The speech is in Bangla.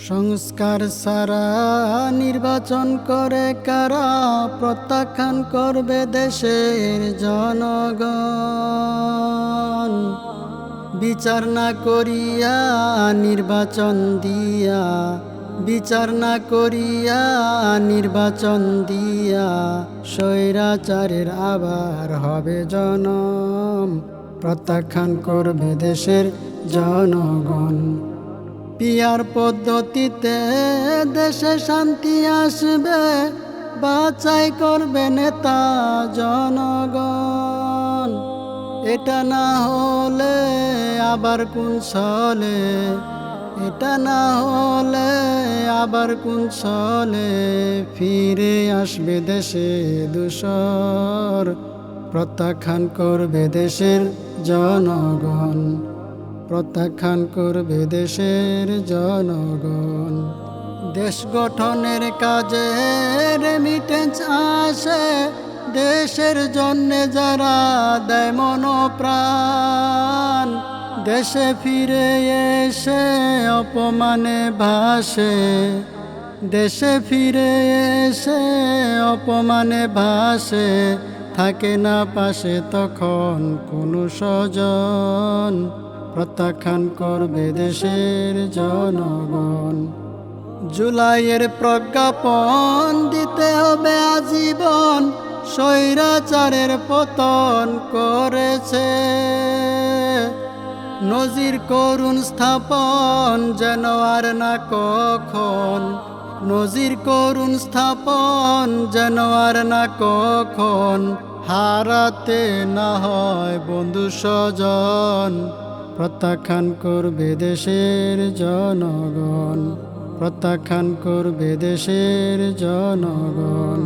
সংস্কার ছাড়া নির্বাচন করে কারা প্রত্যাখ্যান করবে দেশের জনগণ? বিচার না করিয়া নির্বাচন দিয়া, বিচার না করিয়া নির্বাচন দিয়া স্বৈরাচারের আবার হবে জনম, প্রত্যাখ্যান করবে দেশের জনগণ। পিয়ার পদ্ধতিতে দেশে শান্তি আসবে, বাছাই করবে নেতা জনগণ। এটা না হলে আবার কোন ছলে, এটা না হলে আবার কোন ছলে ফিরে আসবে দেশে দূষর, প্রত্যাখ্যান করবে দেশের জনগণ, প্রত্যাখ্যান করবে দেশের জনগণ। দেশ গঠনের কাজে রেমিটেন্স আসে, দেশের জন্যে যারা দেয় মনোপ্রাণ, দেশে ফিরে এসে অপমানে ভাসে, দেশে ফিরে এসে অপমানে ভাসে, থাকে না পাশে তখন কোনো স্বজন, প্রত্যাখ্যান করবে দেশের জনগণ। জুলাইয়ের প্রজ্ঞাপন দিতে হবে আজীবন, স্বৈরাচারের পতন করেছে। নজির করুণ স্থাপন যেন আর না কখন, নজির করুণ স্থাপন যেন আর না কখন, হারাতে না হয় বন্ধু স্বজন, প্রত্যাখ্যান করবে দেশের জনগণ, প্রত্যাখ্যান করবে দেশের জনগণ।